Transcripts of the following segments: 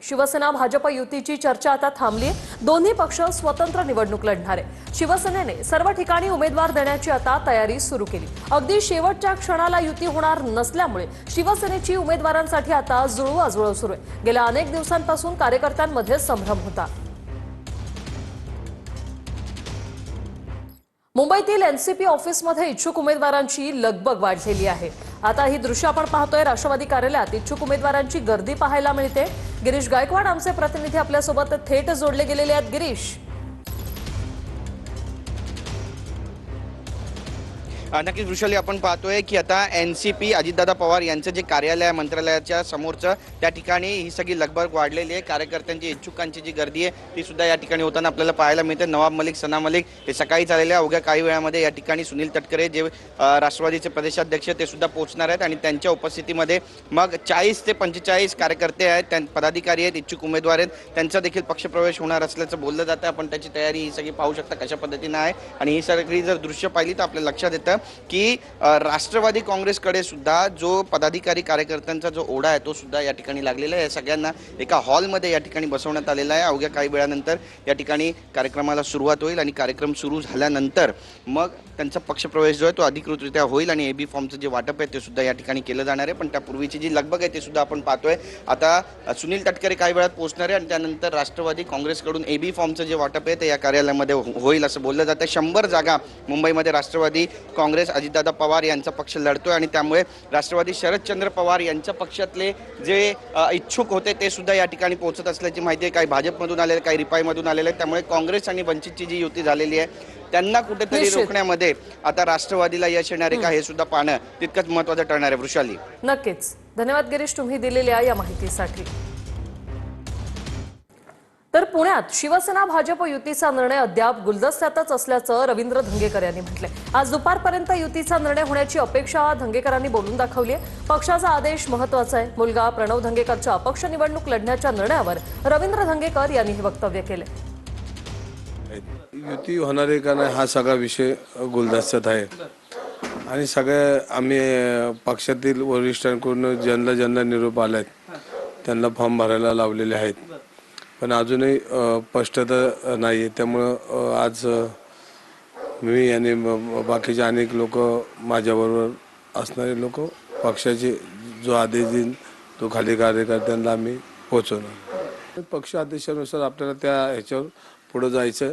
शिवसेना भाजप युतीची चर्चा आता थांबली आहे। दोन्ही पक्ष स्वतंत्र निवडणूक लढणार आहे। शिवसेनेने सर्व ठिकाणी उमेदवार देण्याची आता तयारी सुरू केली। अगदी शेवटच्या क्षणाला युती होणार नसल्यामुळे शिवसेनेची उमेदवारांसाठी आता जुळवाजुळव सुरू आहे। गेल्या अनेक दिवसांपासून कार्यकर्त्यांमध्ये संभ्रम होता। मुंबईतील एनसीपी ऑफिसमध्ये इच्छुक उमेदवारांची लगबग वाढलेली आहे। आता ही दृश्य आपण पाहतोय। राष्ट्रवादी कार्यालयात इच्छुक उमेदवारांची गर्दी पाहायला मिळते। गिरीश गायकवाड आमचे प्रतिनिधी आपल्यासोबत थेट जोडले गेलेले आहेत। गिरीश, नक्कीच वृषाली, आपण पाहतोय की आता एनसीपी अजितदादा पवार यांचं जे कार्यालय मंत्रालयाच्या समोरचं त्या ठिकाणी ही सगळी लगबग वाढलेली आहे। कार्यकर्त्यांची इच्छुकांची जी गर्दी आहे ती सुद्धा या ठिकाणी होताना आपल्याला पाहायला मिळते। नवाब मलिक, सना मलिक हे सकाळी झालेल्या अवघ्या काही वेळामध्ये या ठिकाणी सुनील तटकरे जे राष्ट्रवादीचे प्रदेशाध्यक्ष ते सुद्धा पोहोचणार आहेत आणि त्यांच्या उपस्थितीमध्ये मग 40 ते 45 कार्यकर्ते आहेत, पदाधिकारी आहेत, इच्छुक उमेदवार आहेत, त्यांचा देखील पक्षप्रवेश होणार असल्याचं बोललं जातं। आपण त्याची तयारी ही सगळी पाहू शकता कशा पद्धतीने आहे आणि ही सगळी जर दृश्य पाहिली तर आपल्या लक्षात येतं की राष्ट्रवादी काँग्रेसकडे सुद्धा जो पदाधिकारी कार्यकर्त्यांचा जो ओढा आहे तो सुद्धा या ठिकाणी लागलेला आहे। या सगळ्यांना एका हॉलमध्ये या ठिकाणी बसवण्यात आलेला आहे। अवघ्या काही वेळानंतर या ठिकाणी कार्यक्रमाला सुरुवात होईल आणि कार्यक्रम सुरू झाल्यानंतर मग त्यांचा पक्षप्रवेश जो आहे तो अधिकृतरित्या होईल आणि एबी फॉर्मचं जे वाटप आहे ते सुद्धा या ठिकाणी केलं जाणार आहे। पण त्यापूर्वीची जी लगबग आहे ते सुद्धा आपण पाहतोय। आता सुनील तटकरे काही वेळात पोहोचणार आहे आणि त्यानंतर राष्ट्रवादी काँग्रेसकडून एबी फॉर्मचं जे वाटप आहे ते या कार्यालयामध्ये होईल असं बोललं जातं। 100 जागा मुंबईमध्ये राष्ट्रवादी काँग्रेस अजितदादा पवार यांचा पक्ष लढतोय आणि त्यामुळे राष्ट्रवादी शरदचंद्र पवार यांच्या पक्षातले जे इच्छुक होते ते सुद्धा या ठिकाणी पोहोचत असल्याची माहिती आहे। काही भाजपमधून आलेले, काही रिपाईमधून आलेले आहेत। त्यामुळे काँग्रेस आणि वंचितची जी युती झालेली आहे त्यांना कुठेतरी रोखण्यामध्ये आता राष्ट्रवादीला यश येणार आहे का हे सुद्धा पाहणं तितकंच महत्त्वाचं ठरणार आहे। वृषाली, नक्कीच धन्यवाद गिरीश तुम्ही दिलेल्या या माहितीसाठी। तर पुण्यात शिवसेना भाजप युतीचा निर्णय अद्याप गुलदस्त्यातच असल्याचं रवींद्र धंगेकर यांनी म्हटलंय। आज दुपारपर्यंत युतीचा निर्णय होण्याची अपेक्षा धंगेकरांनी बोलून दाखवली आहे। पक्षाचा आदेश महत्त्वाचा आहे। मुलगा प्रणव धंगेकरच्या अपक्ष निवडणूक लढण्याच्या निर्णयावर रवींद्र धंगेकर यांनी हे वक्तव्य केले। युती होणार आहे का नाही हा सगळा विषय गुलदस्त्यात आहे आणि सगळे आम्ही पक्षातील वरिष्ठांकडून ज्यांना निरोप आलाय त्यांना फॉर्म भरायला लावलेले आहेत, पण अजूनही स्पष्टता नाही आहे। त्यामुळं आज मी आणि बाकीचे अनेक लोक, माझ्याबरोबर असणारे लोक, पक्षाचे जो आदेश देईल तो खाली कार्यकर्त्यांना आम्ही पोहोचवणार। पक्ष आदेशानुसार आपल्याला त्या ह्याच्यावर पुढे जायचं,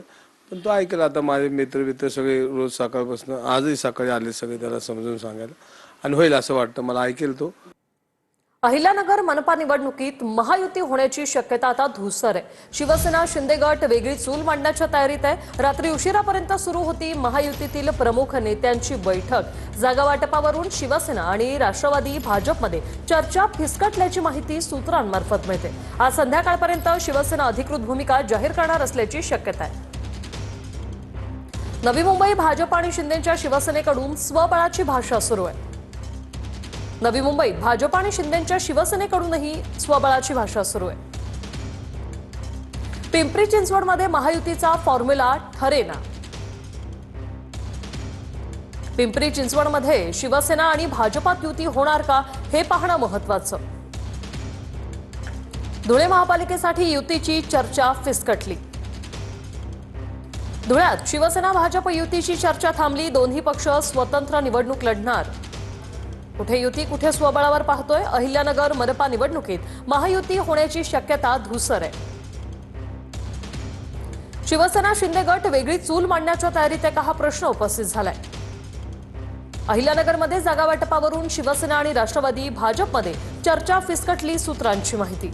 पण तो ऐकेल। आता माझे मित्र सगळे रोज सकाळपासून आजही सकाळी आले सगळे त्याला समजून सांगायला आणि होईल असं वाटतं मला, ऐकेल तो। अहिल्यानगर मनपा निवडणुकीत महायुती होण्याची शक्यता आता धूसर आहे। शिवसेना शिंदे गट वेगळी चूल मांडण्याच्या तयारीत आहे। रात्री उशिरापर्यंत सुरू होती महायुतीतील प्रमुख नेत्यांची बैठक। जागा वाटपावरून शिवसेना आणि राष्ट्रवादी भाजपमध्ये चर्चा फिसकटल्याची माहिती सूत्रांमार्फत मिळते। आज संध्याकाळपर्यंत शिवसेना अधिकृत भूमिका जाहीर करणार असल्याची शक्यता आहे। नवी मुंबई भाजप आणि शिंदेच्या शिवसेनेकडून स्वबळाची भाषा सुरू आहे। नवी मुंबईत भाजप आणि शिंदेच्या शिवसेनेकडूनही स्वबळाची भाषा सुरू आहे। पिंपरी चिंचवडमध्ये महायुतीचा फॉर्म्युला ठरेना। पिंपरी चिंचवडमध्ये शिवसेना आणि भाजपात युती होणार का हे पाहणं महत्त्वाचं। धुळे महापालिकेसाठी युतीची चर्चा फिसकटली। धुळ्यात शिवसेना भाजप युतीची चर्चा थांबली। दोन्ही पक्ष स्वतंत्र निवडणूक लढणार। कुठे युती कुठे स्वबळावर पाहतोय। अहिल्यानगर मनपा निवडणुकीत महायुती होण्याची शक्यता धूसर आहे। शिवसेना शिंदे गट वेगळी चूल मांडण्याच्या तयारीत आहे का हा प्रश्न उपस्थित झालाय। अहिल्यानगरमध्ये जागा वाटपावरून शिवसेना आणि राष्ट्रवादी भाजपमध्ये चर्चा फिसकटली, सूत्रांची माहिती।